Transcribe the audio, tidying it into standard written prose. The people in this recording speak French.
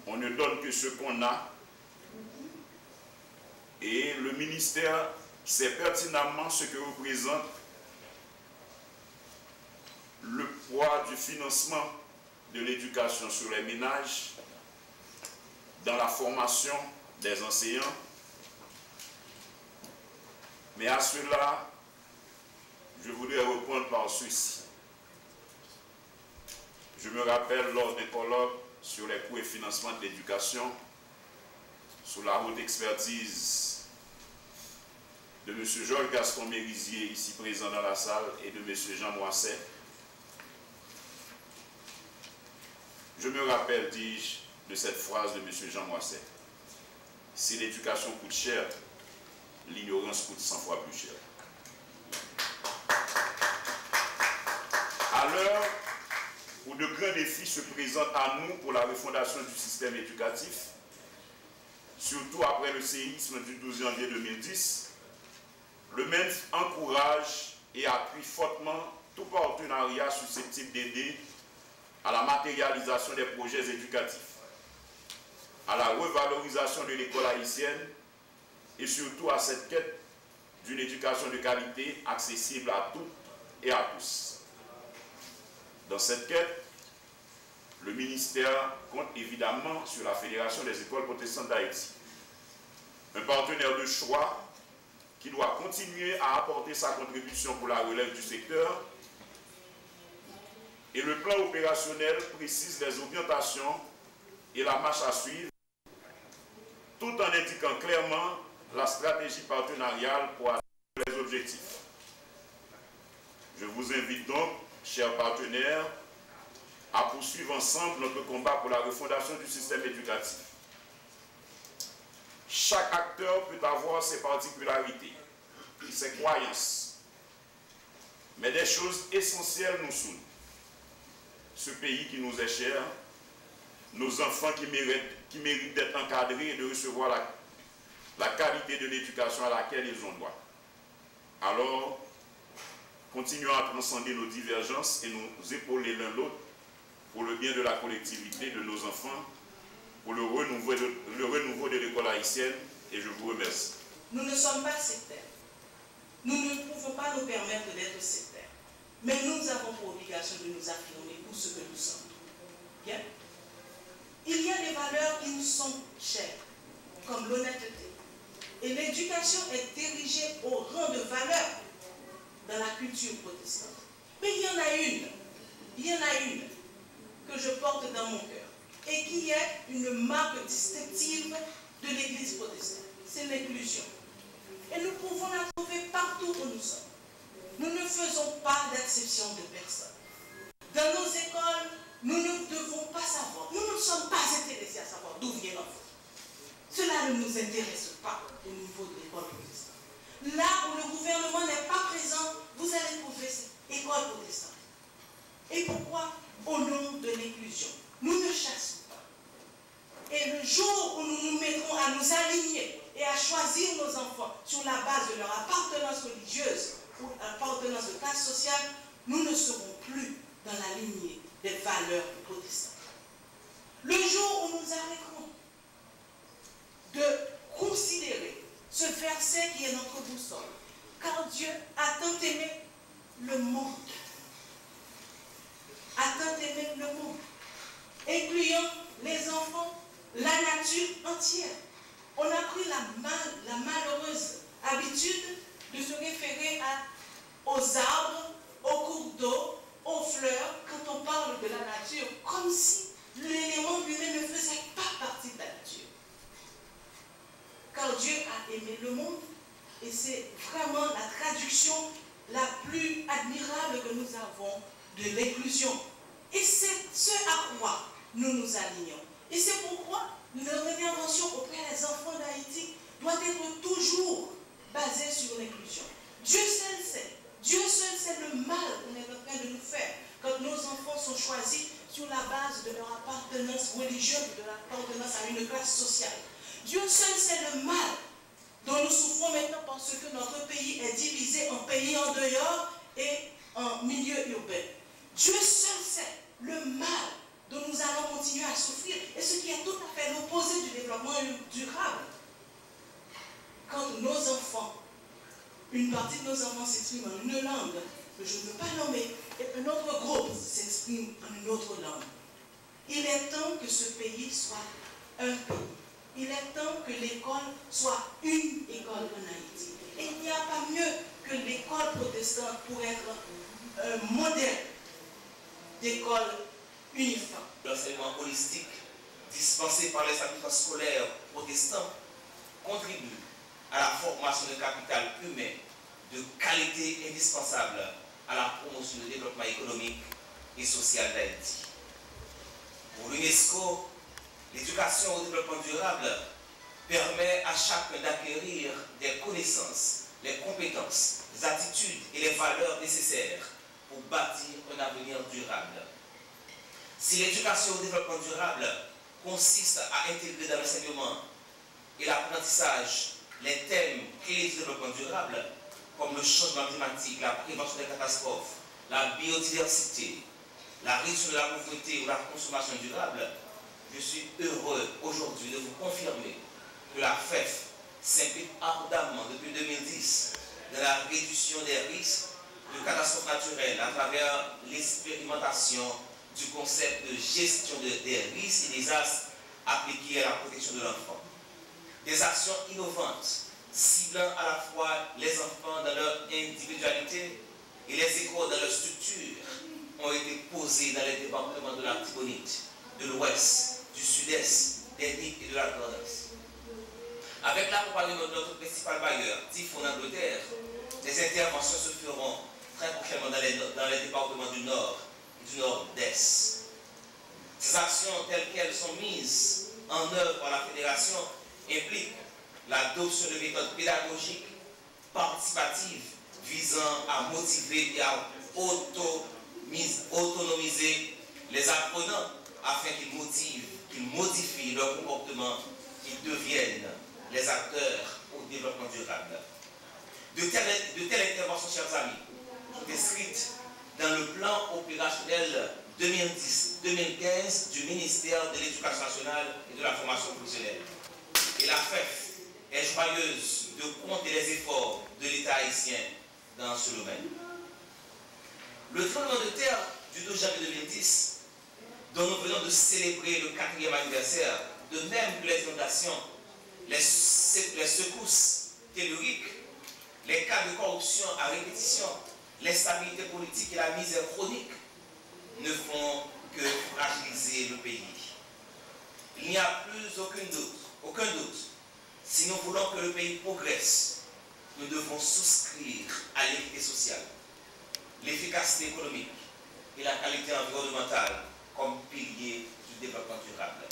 On ne donne que ce qu'on a. Et le ministère sait pertinemment ce que représente le poids du financement de l'éducation sur les ménages, dans la formation des enseignants. Mais à cela, je voudrais reprendre par ceci. Je me rappelle lors d'un colloque sur les coûts et financements de l'éducation, sous la haute expertise de M. Georges Gaston Mérisier, ici présent dans la salle, et de M. Jean Moisset. Je me rappelle, dis-je, de cette phrase de M. Jean Moisset. Si l'éducation coûte cher, l'ignorance coûte 100 fois plus cher. À l'heure où de grands défis se présentent à nous pour la refondation du système éducatif, surtout après le séisme du 12 janvier 2010, le MENF encourage et appuie fortement tout partenariat susceptible d'aider à la matérialisation des projets éducatifs, à la revalorisation de l'école haïtienne et surtout à cette quête d'une éducation de qualité accessible à toutes et à tous. Dans cette quête, le ministère compte évidemment sur la Fédération des écoles protestantes d'Haïti, un partenaire de choix qui doit continuer à apporter sa contribution pour la relève du secteur. Et le plan opérationnel précise les orientations et la marche à suivre, tout en indiquant clairement la stratégie partenariale pour atteindre les objectifs. Je vous invite donc, chers partenaires, à poursuivre ensemble notre combat pour la refondation du système éducatif. Chaque acteur peut avoir ses particularités et ses croyances, mais des choses essentielles nous soudent. Ce pays qui nous est cher, nos enfants qui méritent d'être encadrés et de recevoir la qualité de l'éducation à laquelle ils ont droit. Alors, continuons à transcender nos divergences et nous épauler l'un l'autre pour le bien de la collectivité, de nos enfants, pour le renouveau de l'école haïtienne, et je vous remercie. Nous ne sommes pas sectaires. Nous ne pouvons pas nous permettre d'être sectaires. Mais nous avons pour obligation de nous affirmer pour ce que nous sommes. Bien? Il y a des valeurs qui nous sont chères, comme l'honnêteté. Et l'éducation est dirigée au rang de valeur dans la culture protestante. Mais il y en a une que je porte dans mon cœur et qui est une marque distinctive de l'Église protestante. C'est l'inclusion. Et nous pouvons la trouver partout où nous sommes. Nous ne faisons pas d'acception de personne. Dans nos écoles, nous ne devons pas savoir, nous ne sommes pas intéressés à savoir d'où vient l'enfant. Cela ne nous intéresse pas au niveau de l'école protestante. Là où le gouvernement n'est pas présent, vous allez trouver cette école protestante. Et pourquoi? Au nom de l'inclusion. Nous ne chassons pas. Et le jour où nous nous mettrons à nous aligner et à choisir nos enfants sur la base de leur appartenance religieuse ou appartenance de classe sociale, nous ne serons plus dans la lignée des valeurs protestantes. Le jour où nous arrêterons de considérer ce verset qui est notre boussole, car Dieu a tant aimé le monde, incluant les enfants, la nature entière. On a pris la malheureuse habitude de se référer aux arbres, aux cours d'eau, aux fleurs, quand on parle de la nature, comme si l'élément lui-même ne faisait pas partie de la nature. Car Dieu a aimé le monde, et c'est vraiment la traduction la plus admirable que nous avons de l'inclusion. Et c'est ce à quoi nous nous alignons. Et c'est pourquoi notre intervention auprès des enfants d'Haïti doit être toujours basée sur l'inclusion. Dieu seul sait le mal qu'on est en train de nous faire quand nos enfants sont choisis sur la base de leur appartenance religieuse, de leur appartenance à une classe sociale. Dieu seul sait le mal dont nous souffrons maintenant parce que notre pays est divisé en pays en dehors et en milieu urbain. Dieu seul sait le mal dont nous allons continuer à souffrir et ce qui est tout à fait développement durable. Quand nos enfants, une partie de nos enfants s'expriment en une langue que je ne veux pas nommer, et un autre groupe s'exprime en une autre langue. Il est temps que ce pays soit un pays. Il est temps que l'école soit une école en Haïti. Et il n'y a pas mieux que l'école protestante pour être un modèle d'école uniforme. L'enseignement holistique dispensé par les établissements scolaires protestants contribue à la formation de capital humain de qualité indispensable à la promotion du développement économique et social d'Haïti. Pour l'UNESCO, l'éducation au développement durable permet à chacun d'acquérir des connaissances, les compétences, les attitudes et les valeurs nécessaires pour bâtir un avenir durable. Si l'éducation au développement durable consiste à intégrer dans l'enseignement et l'apprentissage les thèmes clés du développement durable, comme le changement climatique, la prévention des catastrophes, la biodiversité, la réduction de la pauvreté ou la consommation durable, je suis heureux aujourd'hui de vous confirmer que la FEF s'implique ardemment depuis 2010 dans la réduction des risques de catastrophes naturelles à travers l'expérimentation du concept de gestion des risques et des astres appliqués à la protection de l'enfant. Des actions innovantes ciblant à la fois les enfants dans leur individualité et les écoles dans leur structure ont été posées dans les départements de l'Artibonite, de l'Ouest, du Sud-Est, des Niques et de la Grand'Est. Avec l'accompagnement de notre principal bailleur, Tifon Angleterre, des interventions se feront très prochainement dans les départements du Nord et du Nord-Est. Ces actions telles qu'elles sont mises en œuvre par la Fédération impliquent l'adoption de méthodes pédagogiques participatives visant à motiver et à autonomiser les apprenants afin qu'ils modifient leur comportement, qu'ils deviennent les acteurs au développement durable. De telles interventions, chers amis, sont inscrites dans le plan opérationnel 2010-2015 du ministère de l'Éducation nationale et de la formation professionnelle. Et la FEF est joyeuse de compter les efforts de l'État haïtien dans ce domaine. Le tremblement de terre du 12 janvier 2010, dont nous venons de célébrer le 4e anniversaire, de même que les inondations, les secousses telluriques, les cas de corruption à répétition, l'instabilité politique et la misère chronique ne font que fragiliser le pays. Il n'y a plus aucun doute. Si nous voulons que le pays progresse, nous devons souscrire à l'équité sociale, l'efficacité économique et la qualité environnementale comme piliers du développement durable.